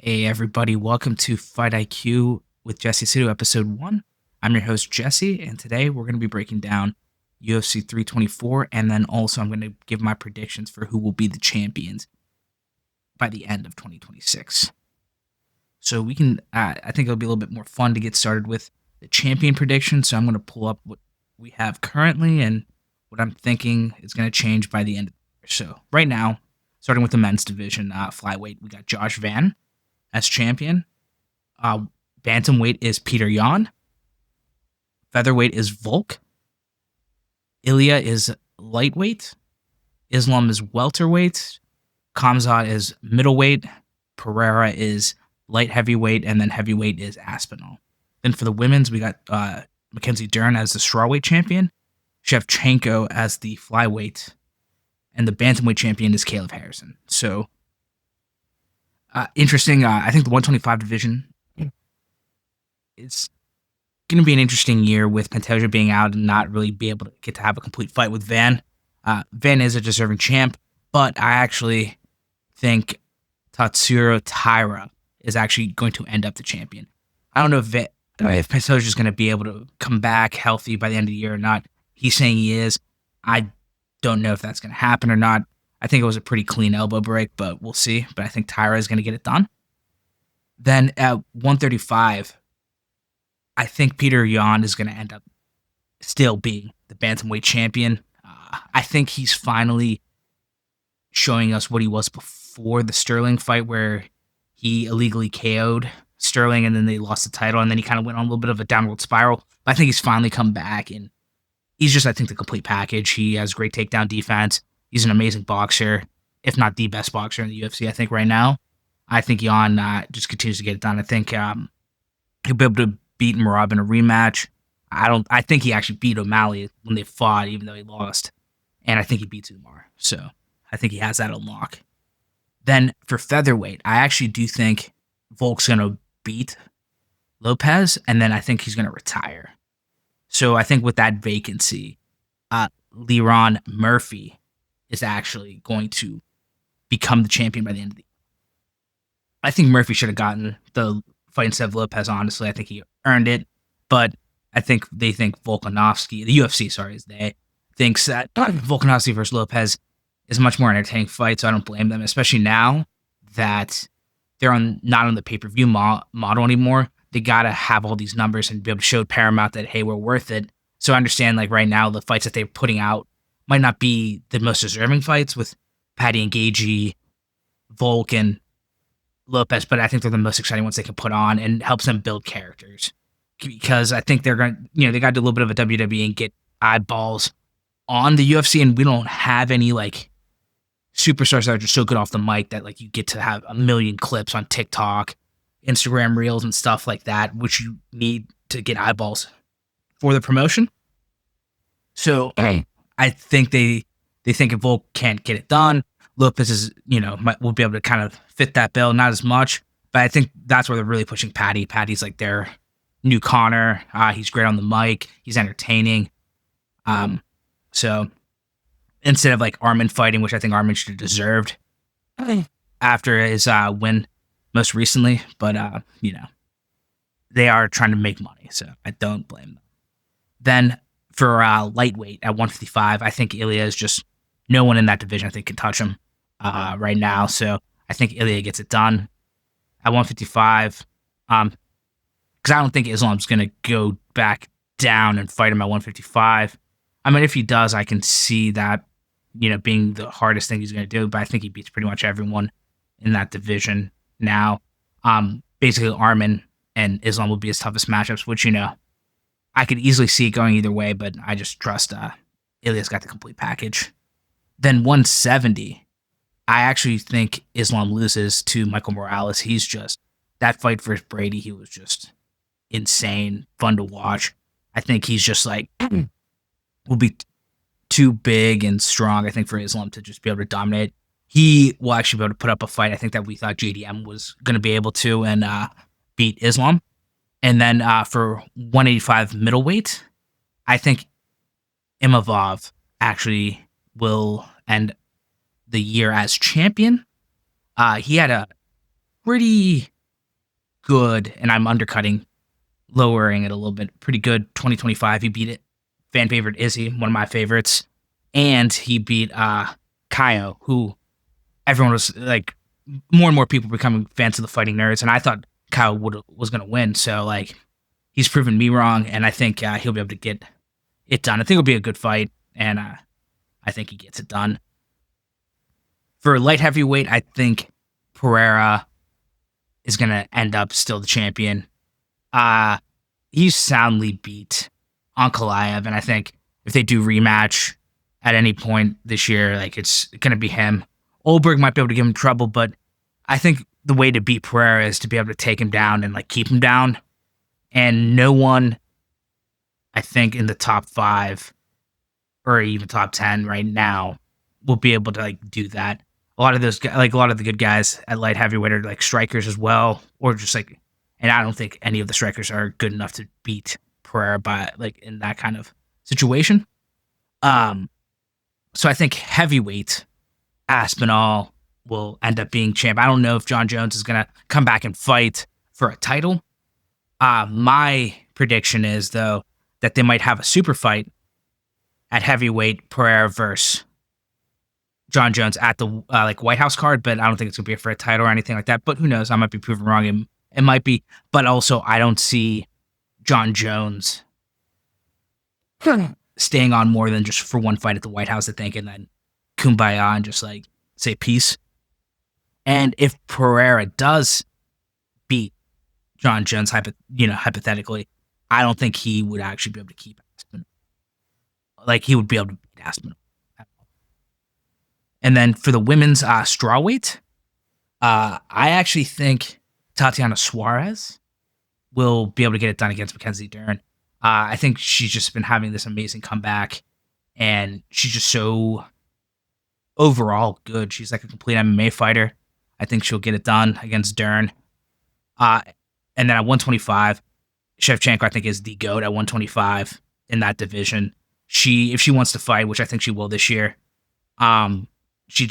Hey everybody, welcome to FightIQ with Jesse Sidhu, episode 1. I'm your host Jesse, and today we're going to be breaking down UFC 324, and then also I'm going to give my predictions for who will be the champions by the end of 2026. So we can, I think it'll be a little bit more fun to get started with the champion prediction. So I'm going to pull up what we have currently and what I'm thinking is going to change by the end of the year. So right now, starting with the men's division, flyweight, we got Josh Van as champion. Bantamweight is Peter Yan. Featherweight is Volk. Ilya is lightweight. Islam is welterweight. Khamzat is middleweight. Pereira is light heavyweight. And then heavyweight is Aspinall. Then for the women's, we got Mackenzie Dern as the strawweight champion. Shevchenko as the flyweight. And the bantamweight champion is Caleb Harrison. So, interesting. I think the 125 division is going to be an interesting year with Pantoja being out and not really be able to get to have a complete fight with Van. Van is a deserving champ, but I actually think Tatsuro Taira is actually going to end up the champion. I don't know if Pantoja is going to be able to come back healthy by the end of the year or not. He's saying he is. I don't know if that's going to happen or not. I think it was a pretty clean elbow break, but we'll see. But I think Taira is going to get it done. Then at 135, I think Peter Yan is going to end up still being the bantamweight champion. I think he's finally showing us what he was before the Sterling fight, where he illegally KO'd Sterling and then they lost the title, and then he kind of went on a little bit of a downward spiral. But I think he's finally come back, and he's just, I think, the complete package. He has great takedown defense. He's an amazing boxer, if not the best boxer in the UFC, I think, right now. I think Yan just continues to get it done. I think he'll be able to beat Merab in a rematch. I think he actually beat O'Malley when they fought, even though he lost. And I think he beats Umar. So I think he has that unlock. Then for featherweight, I actually do think Volk's going to beat Lopez, and then I think he's going to retire. So I think with that vacancy, Leron Murphy is actually going to become the champion by the end of the year. I think Murphy should have gotten the fight instead of Lopez, honestly. I think he earned it, but I think they think Volkanovski, the UFC, thinks that Volkanovski versus Lopez is a much more entertaining fight, so I don't blame them, especially now that they're not on the pay-per-view model anymore. They got to have all these numbers and be able to show Paramount that, hey, we're worth it. So I understand, like, right now, the fights that they're putting out might not be the most deserving fights with Patty and Gagey, Volk, and Lopez, but I think they're the most exciting ones they can put on and helps them build characters. Because I think they're going to, they got to do a little bit of a WWE and get eyeballs on the UFC, and we don't have any, like, superstars that are just so good off the mic that, like, you get to have a million clips on TikTok, Instagram Reels, and stuff like that, which you need to get eyeballs for the promotion. So I think they think if Volk can't get it done, Lopez is, will be able to kind of fit that bill, not as much, but I think that's where they're really pushing Patty. Patty's like their new Connor. He's great on the mic. He's entertaining. So instead of like Armin fighting, which I think Armin should have deserved after his win most recently, but they are trying to make money, so I don't blame them. Then for lightweight at 155, I think Ilya is just no one in that division I think can touch him right now, so I think Ilya gets it done at 155. Because I don't think Islam's going to go back down and fight him at 155. I mean, if he does, I can see that, being the hardest thing he's going to do, but I think he beats pretty much everyone in that division now. Basically, Armin and Islam will be his toughest matchups, which, I could easily see it going either way, but I just trust Ilya's got the complete package. Then 170, I actually think Islam loses to Michael Morales. He's just, that fight versus Brady, he was just insane, fun to watch. I think he's just like, will be too big and strong, I think, for Islam to just be able to dominate. He will actually be able to put up a fight, I think, that we thought JDM was going to be able to, and beat Islam. And then for 185 middleweight, I think Imavov actually will end the year as champion. He had a pretty good, and I'm undercutting, lowering it a little bit. Pretty good 2025. He beat it. Fan favorite Izzy, one of my favorites. And he beat Kaio, who everyone was like, more and more people becoming fans of the Fighting Nerds, and I thought Kyle was going to win. So like, he's proven me wrong, and I think he'll be able to get it done. I think it'll be a good fight, and I think he gets it done. For light heavyweight, I think Pereira is going to end up still the champion. He's soundly beat Ankalaev, and I think if they do rematch at any point this year, like, it's going to be him. Olberg might be able to give him trouble, but I think the way to beat Pereira is to be able to take him down and like keep him down. And no one, I think, in the top 5 or even top 10 right now will be able to like do that. A lot of those, like a lot of the good guys at light heavyweight are like strikers as well, or just like, and I don't think any of the strikers are good enough to beat Pereira by like in that kind of situation. So I think heavyweight, Aspinall will end up being champ. I don't know if John Jones is going to come back and fight for a title. My prediction is, though, that they might have a super fight at heavyweight, Pereira versus John Jones at the like White House card, but I don't think it's going to be for a title or anything like that. But who knows? I might be proven wrong. It might be. But also, I don't see John Jones staying on more than just for one fight at the White House, I think, and then kumbaya and just like say peace. And if Pereira does beat John Jones, hypothetically, I don't think he would actually be able to keep Aspinall. Like, he would be able to beat Aspinall. And then for the women's strawweight, I actually think Tatiana Suarez will be able to get it done against Mackenzie Dern. I think she's just been having this amazing comeback, and she's just so overall good. She's like a complete MMA fighter. I think she'll get it done against Dern. And then at 125, Shevchenko, I think, is the GOAT at 125 in that division. If she wants to fight, which I think she will this year, she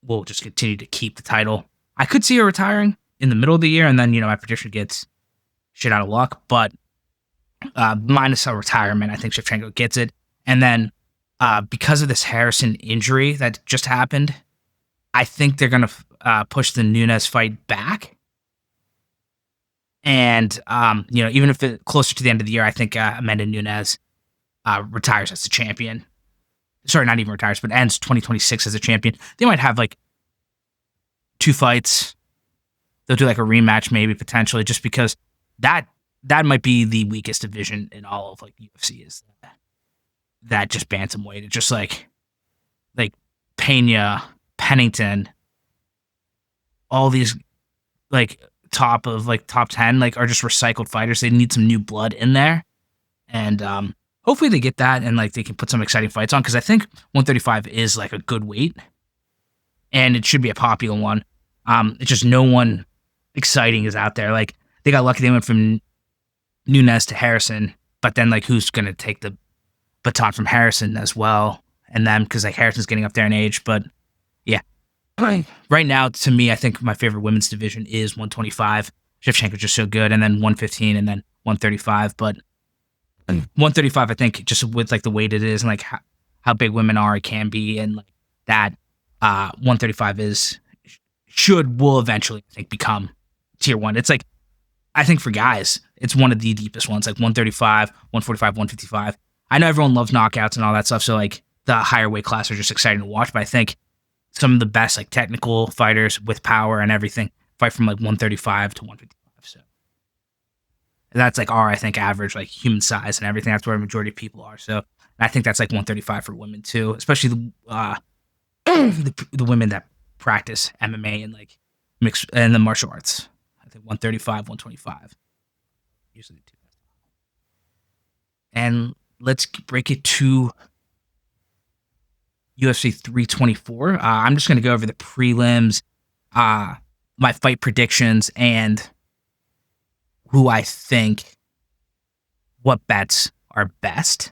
will just continue to keep the title. I could see her retiring in the middle of the year, and then, my prediction gets shit out of luck. But minus a retirement, I think Shevchenko gets it. And then because of this Harrison injury that just happened, I think they're going to push the Nunes fight back. And, even if it's closer to the end of the year, I think Amanda Nunes retires as the champion. Sorry, not even retires, but ends 2026 as a champion. They might have like 2 fights. They'll do like a rematch, maybe potentially, just because that might be the weakest division in all of like UFC, is that just bantamweight. It's just like Pena, Pennington, all these like top 10 like are just recycled fighters. They need some new blood in there, and hopefully they get that, and like they can put some exciting fights on, because I think 135 is like a good weight, and it should be a popular one. It's just no one exciting is out there. Like, they got lucky they went from Nunes to Harrison, but then like who's gonna take the baton from Harrison as well, and then because like Harrison's getting up there in age. But yeah, right now, to me, I think my favorite women's division is 125. Shevchenko's just so good, and then 115, and then 135. But 135, I think, just with like the weight it is, and like how big women are, it can be, and like that, 135 will eventually, I think, become tier 1. It's like, I think for guys, it's one of the deepest ones, like 135, 145, 155. I know everyone loves knockouts and all that stuff, so like the higher weight class are just exciting to watch, but I think some of the best like technical fighters with power and everything fight from like 135 to 155. So that's like our, I think, average like human size and everything. That's where a majority of people are. So I think that's like 135 for women too, especially the women that practice MMA and like mixed and the martial arts. I think 135, 125. Usually the two best. And let's break it to UFC 324. I'm just going to go over the prelims, my fight predictions, and who I think what bets are best.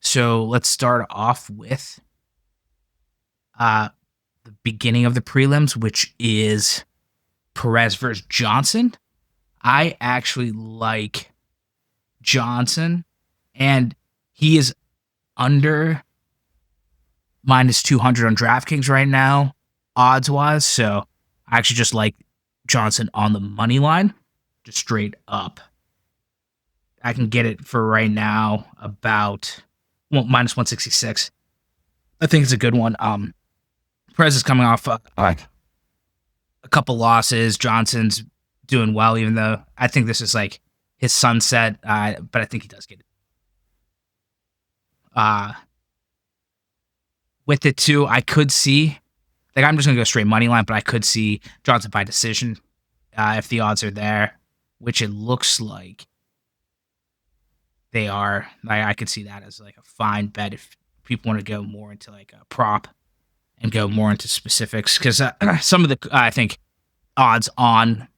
So let's start off with the beginning of the prelims, which is Perez versus Johnson. I actually like Johnson, and he is under -200 on DraftKings right now, odds wise. So I actually just like Johnson on the money line, just straight up. I can get it for right now about -166. I think it's a good one. Perez is coming off a couple losses. Johnson's doing well, even though I think this is like his sunset. But I think he does get it. With it too, I could see, like, I'm just gonna go straight money line, but I could see Johnson by decision if the odds are there, which it looks like they are. I could see that as like a fine bet if people want to go more into like a prop and go more into specifics, because some of the I think odds on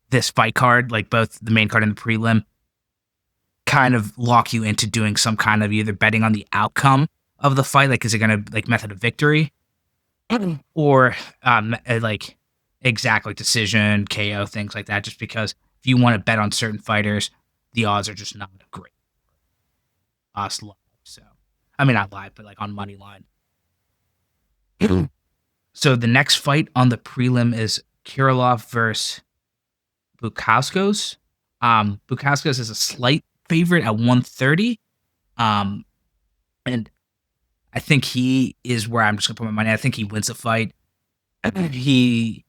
this fight card, like both the main card and the prelim, kind of lock you into doing some kind of either betting on the outcome of the fight, like is it gonna like method of victory, or like exact like decision, KO, things like that. Just because if you want to bet on certain fighters, the odds are just not great. Us live, so I mean not live, but like on money line. So the next fight on the prelim is Kirilov versus Bukauskas. Bukauskas is a slight favorite at 130. And I think he is where I'm just gonna put my money. I think he wins the fight. He'll be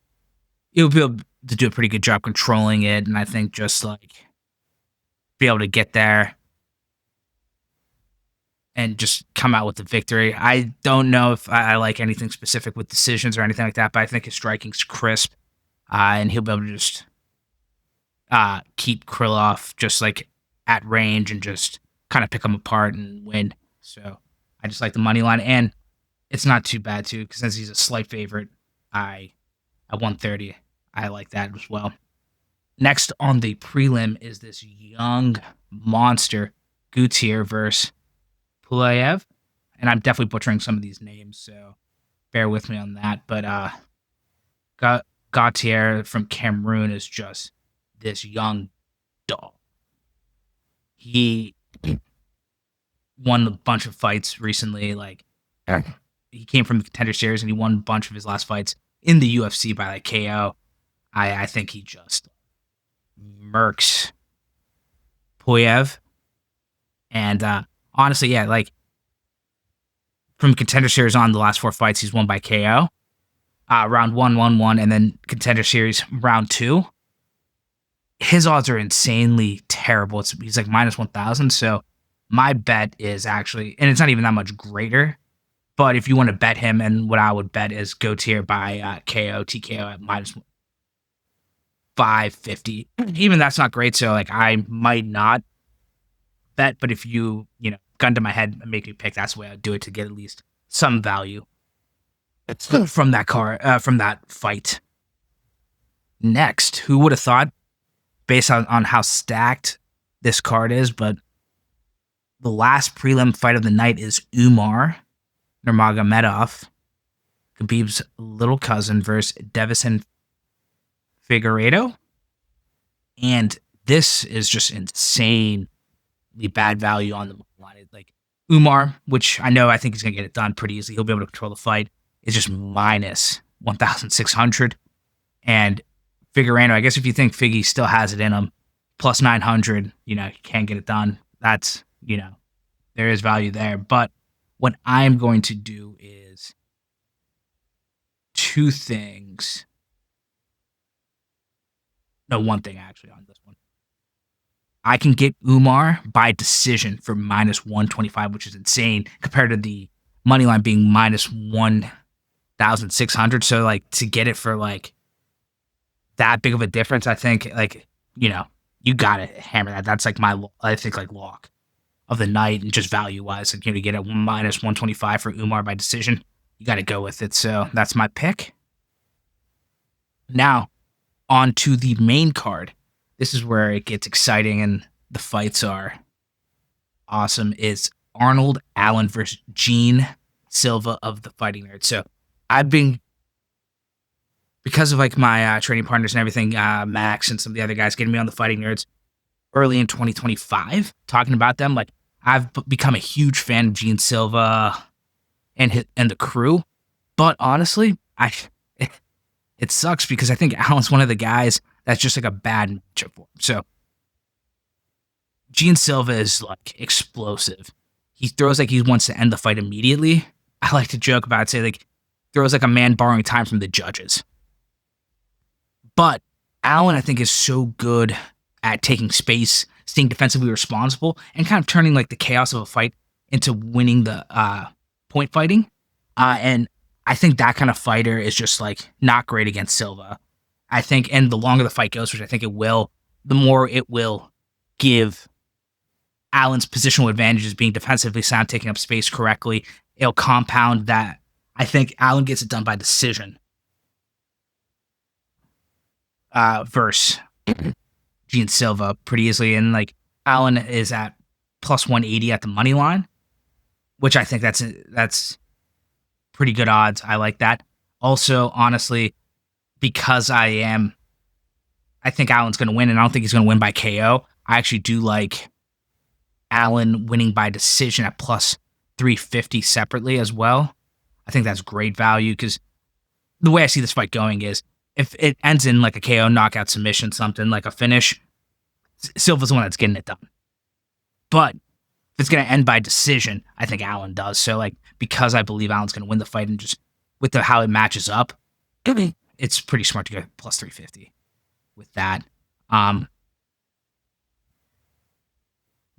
able to do a pretty good job controlling it, and I think just like be able to get there and just come out with the victory. I don't know if I like anything specific with decisions or anything like that, but I think his striking's crisp, and he'll be able to just keep Krylov just like at range and just kind of pick him apart and win. So I just like the money line, and it's not too bad too, because since he's a slight favorite, I at 130, I like that as well. Next on the prelim is this young monster Gutier versus Pulayev, and I'm definitely butchering some of these names, so bear with me on that. But Gautier from Cameroon is just this young dog. He won a bunch of fights recently. Like he came from the Contender Series and he won a bunch of his last fights in the UFC by like KO. I think he just murks Puyev. And honestly, yeah, like from Contender Series on, the last 4 fights he's won by KO. Round 1, 1-1, and then Contender Series round 2. His odds are insanely terrible. He's like -1,000. So my bet is actually, and it's not even that much greater, but if you want to bet him, and what I would bet is Gautier by KO, TKO at -550. Even that's not great. So like I might not bet, but if you gun to my head and make me pick, that's the way I'd do it to get at least some value from that from that fight. Next, who would have thought, based on how stacked this card is, but the last prelim fight of the night is Umar Nurmagomedov, Khabib's little cousin, versus Davison Figueiredo. And this is just insanely bad value on the line. Like Umar, which I think he's going to get it done pretty easily. He'll be able to control the fight. Is just -1,600. And Figueiredo, I guess if you think Figgy still has it in him, +900, he can't get it done. That's, there is value there. But what I'm going to do is 2 things. No, 1 thing actually on this one. I can get Umar by decision for -125, which is insane compared to the money line being -1,600. So like to get it for like that big of a difference, I think like you gotta hammer that. That's like I think like lock of the night, and just value wise, like to get it -125 for Umar by decision, you got to go with it. So that's my pick. Now on to the main card. This is where it gets exciting and the fights are awesome. It's Arnold Allen versus Gene Silva of the Fighting Nerds. So I've been because of like my training partners and everything, Max and some of the other guys getting me on the Fighting Nerds early in 2025, talking about them. Like I've become a huge fan of Gene Silva and the crew. But honestly, it sucks because I think Allen's one of the guys that's just like a bad matchup for him. So Gene Silva is like explosive. He throws like he wants to end the fight immediately. I like to joke about it, say like throws like a man borrowing time from the judges. But Allen, I think, is so good at taking space, staying defensively responsible, and kind of turning like the chaos of a fight into winning the point fighting. And I think that kind of fighter is just like not great against Silva. I think, and the longer the fight goes, which I think it will, the more it will give Allen's positional advantages, being defensively sound, taking up space correctly. It'll compound that. I think Allen gets it done by decision versus Gene Silva pretty easily. And like Allen is at plus 180 at the money line, which I think that's pretty good odds. I like that. Also, honestly, because I think Allen's going to win, and I don't think he's going to win by KO. I actually do like Allen winning by decision at plus 350 separately as well. I think that's great value because the way I see this fight going is if it ends in like a KO, knockout, submission, something like a finish, Silva's the one that's getting it done. But if it's going to end by decision, I think Allen does. So like because I believe Allen's going to win the fight and just with how it matches up, it's pretty smart to go plus 350 with that.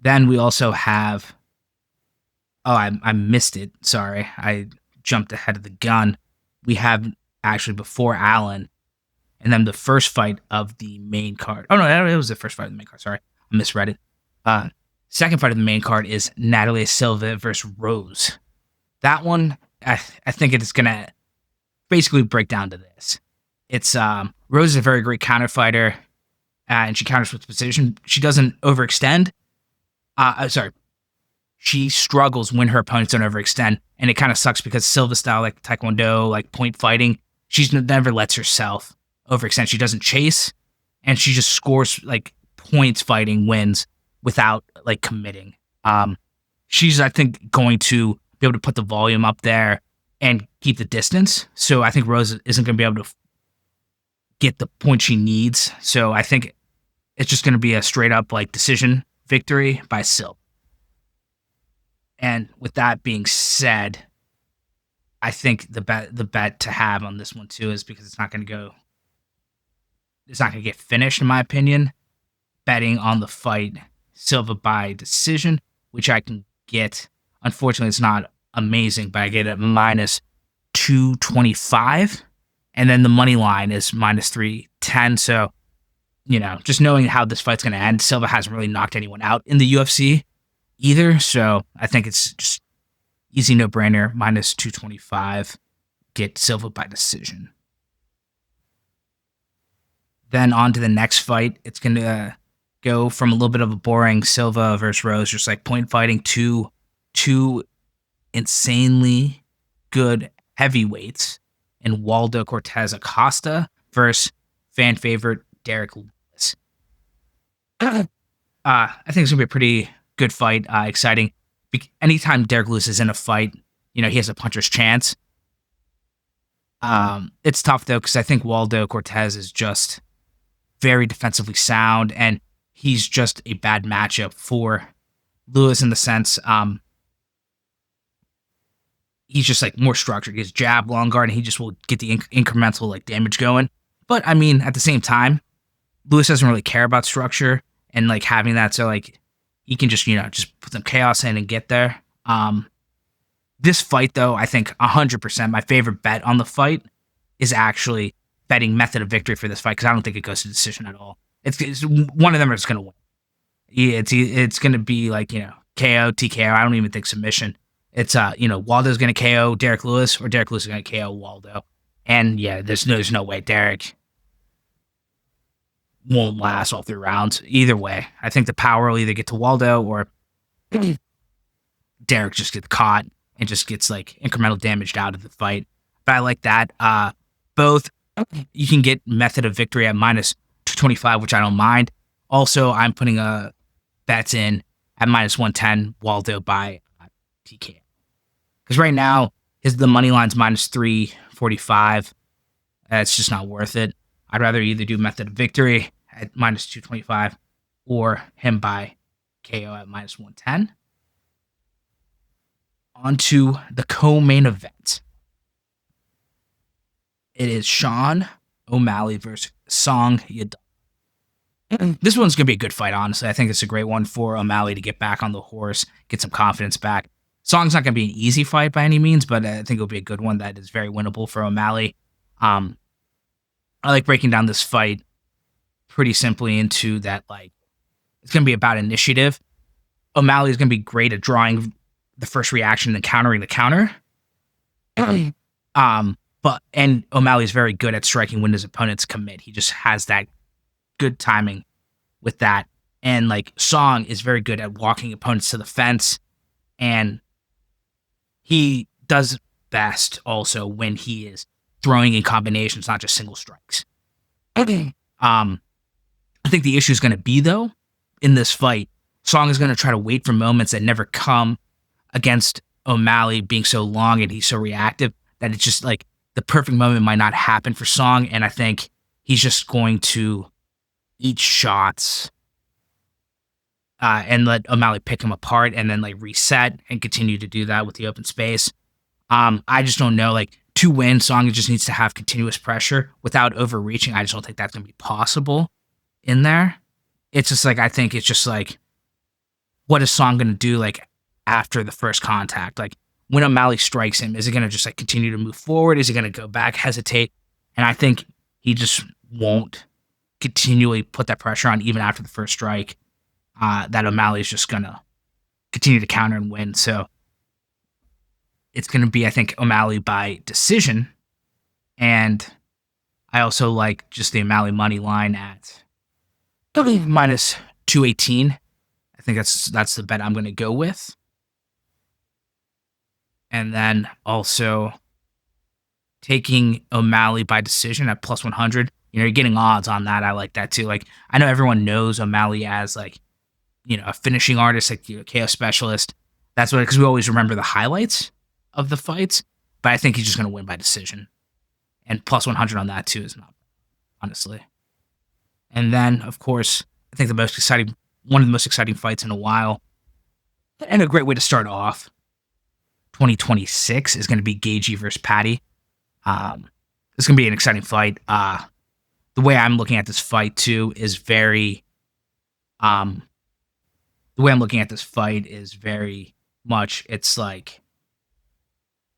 Then we also have, I missed it. Sorry. I jumped ahead of the gun. We have actually before Allen, and then the first fight of the main card. Oh, no, it was the first fight of the main card. Sorry. I misread it. Second fight of the main card is Natalia Silva versus Rose. That one, I think it's going to basically break down to this. It's Rose is a very great counter fighter, and she counters with precision. She doesn't overextend. She struggles when her opponents don't overextend, and it kind of sucks because Silva style, like Taekwondo, like point fighting, she never lets herself overextend. She doesn't chase, and she just scores like points fighting wins without like committing. She's, I think, going to be able to put the volume up there and keep the distance. So I think Rose isn't going to be able to get the point she needs. So I think it's just going to be a straight up like decision victory by Silva. And with that being said, I think the bet to have on this one too is because it's not going to get finished in my opinion. Betting on the fight Silva by decision, which I can get. Unfortunately, it's not amazing, but I get it minus 225, and then the money line is minus 310. So, just knowing how this fight's going to end, Silva hasn't really knocked anyone out in the UFC either. So I think it's just easy no-brainer, minus 225, get Silva by decision. Then on to the next fight. It's going to go from a little bit of a boring Silva versus Rose, just like point fighting, to two insanely good heavyweights in Waldo Cortez Acosta versus fan favorite Derek Lewis. I think it's going to be a pretty good fight, exciting. Anytime Derek Lewis is in a fight, he has a puncher's chance. It's tough, though, because I think Waldo Cortez is just very defensively sound, and he's just a bad matchup for Lewis in the sense he's just like more structured. He has jab, long guard, and he just will get the incremental like damage going. But I mean, at the same time, Lewis doesn't really care about structure and like having that, so like he can just just put some chaos in and get there. This fight, though, I think 100% my favorite bet on the fight is actually betting method of victory for this fight because I don't think it goes to decision at all. It's one of them is going to win. It's going to be like KO, TKO. I don't even think submission. It's Waldo's going to KO Derek Lewis or Derek Lewis is going to KO Waldo. And yeah, there's no way Derek won't last all 3 rounds. Either way, I think the power will either get to Waldo or Derek just gets caught and just gets like incremental damaged out of the fight. But I like that. Both You can get method of victory at minus 225, which I don't mind. Also, I'm putting a bets in at minus 110 Waldo by TK. Because right now, the money line's minus 345. It's just not worth it. I'd rather either do method of victory at minus 225 or him by KO at minus 110. On to the co-main event. It is Sean O'Malley versus Song Yadong. This one's going to be a good fight, honestly. I think it's a great one for O'Malley to get back on the horse, get some confidence back. Song's not going to be an easy fight by any means, but I think it'll be a good one that is very winnable for O'Malley. I like breaking down this fight pretty simply into that, like, it's going to be about initiative. O'Malley is going to be great at drawing the first reaction and countering the counter. And O'Malley is very good at striking when his opponents commit. He just has that good timing with that. And like Song is very good at walking opponents to the fence, and he does best also when he is throwing in combinations, not just single strikes. I think the issue is going to be, though, in this fight, Song is going to try to wait for moments that never come against O'Malley being so long and he's so reactive that it's just like the perfect moment might not happen for Song. And I think he's just going to eat shots and let O'Malley pick him apart and then like reset and continue to do that with the open space. I just don't know. Like, to win, Song just needs to have continuous pressure without overreaching. I just don't think that's going to be possible in there. It's just like, I think it's just like, what is Song going to do like after the first contact? Like, when O'Malley strikes him, is he going to just like continue to move forward? Is he going to go back, hesitate? And I think he just won't continually put that pressure on even after the first strike. That O'Malley is just going to continue to counter and win. So it's going to be, I think, O'Malley by decision. And I also like just the O'Malley money line at minus 218. I think that's the bet I'm going to go with. And then also taking O'Malley by decision at plus 100. You know, you're getting odds on that. I like that too. Like, I know everyone knows O'Malley as like, you know, a finishing artist, like a KO specialist. That's what, because we always remember the highlights of the fights. But I think he's just going to win by decision. And plus 100 on that too is not, honestly. And then, of course, I think one of the most exciting fights in a while, and a great way to start off 2026 is going to be Gaethje versus Paddy. It's going to be an exciting fight. The way I'm looking at this fight too is very, the way I'm looking at this fight is very much, it's like,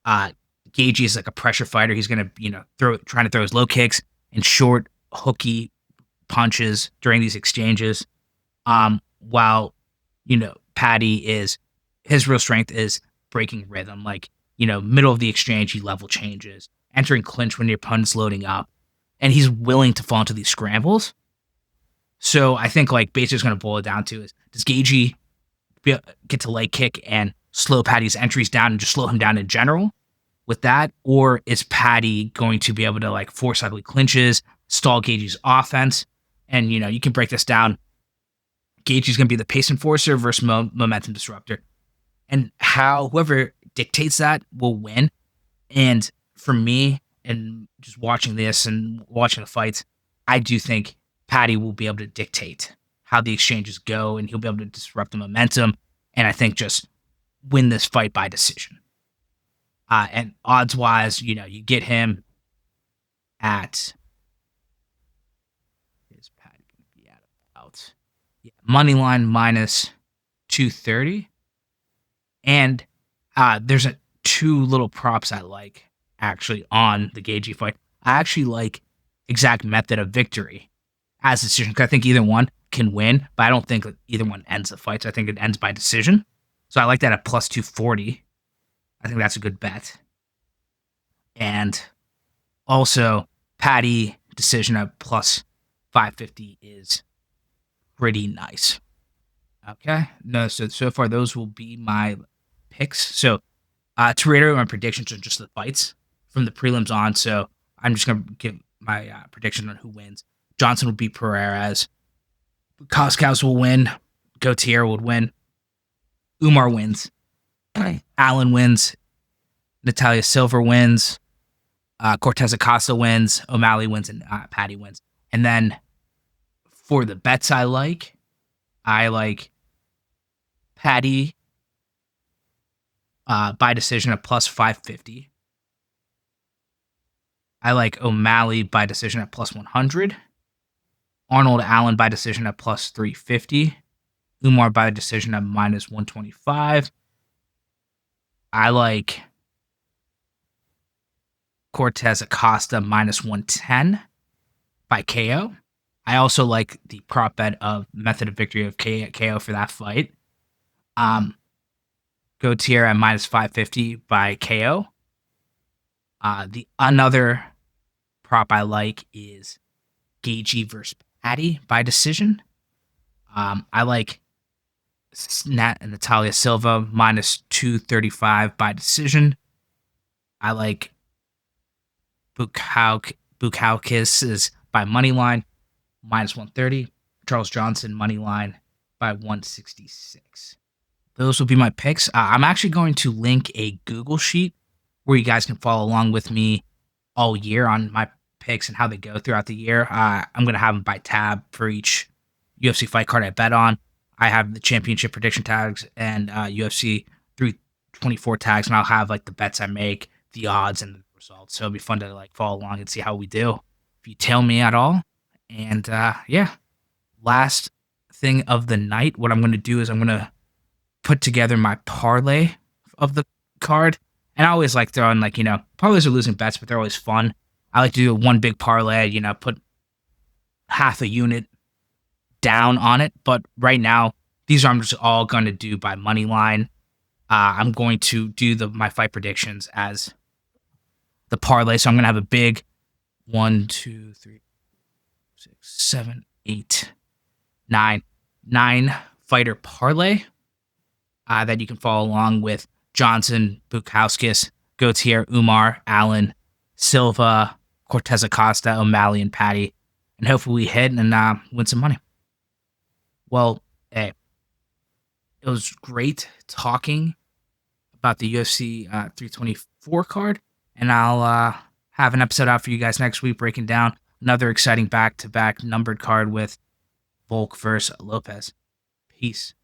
Gaethje is like a pressure fighter. He's going to, you know, trying to throw his low kicks and short, hooky punches during these exchanges. While, you know, Paddy his real strength is breaking rhythm. Like, you know, middle of the exchange, he level changes, entering clinch when your opponent's loading up, and he's willing to fall into these scrambles. So I think like basically going to boil it down to is, does Gaethje get to leg kick and slow Paddy's entries down and just slow him down in general with that? Or is Paddy going to be able to like force ugly clinches, stall Gaethje's offense? And, you know, you can break this down. Gaethje's going to be the pace enforcer versus momentum disruptor. And whoever dictates that will win. And for me, and just watching this and watching the fights, I do think Paddy will be able to dictate how the exchanges go, and he'll be able to disrupt the momentum. And I think just win this fight by decision. And odds-wise, you know, you get him at, is Paddy going to be at about, money line minus 230. And there's two little props I like actually on the Gaethje fight. I actually like exact method of victory as a decision, because I think either one can win, but I don't think either one ends the fight. So I think it ends by decision. So I like that at plus 240. I think that's a good bet. And also, Paddy decision at plus 550 is pretty nice. Okay. No, so far those will be my picks. So to reiterate, my predictions are just the fights from the prelims on. So I'm just going to give prediction on who wins. Johnson would beat Perez. Koskaus will win. Gautier would win. Umar wins. Allen wins. Natalia Silva wins. Cortez Acosta wins. O'Malley wins, and Patty wins. And then for the bets I like Patty by decision at plus 550. I like O'Malley by decision at plus 100. Arnold Allen by decision at plus 350. Umar by decision at minus 125. I like Cortez Acosta minus 110 by KO. I also like the prop bet of method of victory of KO for that fight. Gautier at minus 550 by KO. The another prop I like is Gaethje versus Patty by decision. I like Natalia Silva minus 235 by decision. I like Bukauskas is by money line minus 130. Charles Johnson money line by 166. Those will be my picks. I'm actually going to link a Google sheet where you guys can follow along with me all year on my picks and how they go throughout the year. I'm going to have them by tab for each UFC fight card I bet on. I have the championship prediction tags and UFC 324 tags, and I'll have like the bets I make, the odds, and the results. So it'll be fun to like follow along and see how we do if you tail me at all. And last thing of the night, what I'm going to do is I'm going to put together my parlay of the card. And I always like throwing parlays are losing bets, but they're always fun. I like to do one big parlay, put half a unit down on it. But right now, these I'm just all going to do by money line. I'm going to do my fight predictions as the parlay. So I'm going to have a big 1, 2, 3, 6, 7, 8, 9 fighter parlay that you can follow along with Johnson, Bukauskas, Gautier, Umar, Allen, Silva, Cortez Acosta, O'Malley, and Patty. And hopefully we hit and win some money. Well, hey, it was great talking about the UFC 324 card. And I'll have an episode out for you guys next week breaking down another exciting back-to-back numbered card with Volk versus Lopez. Peace.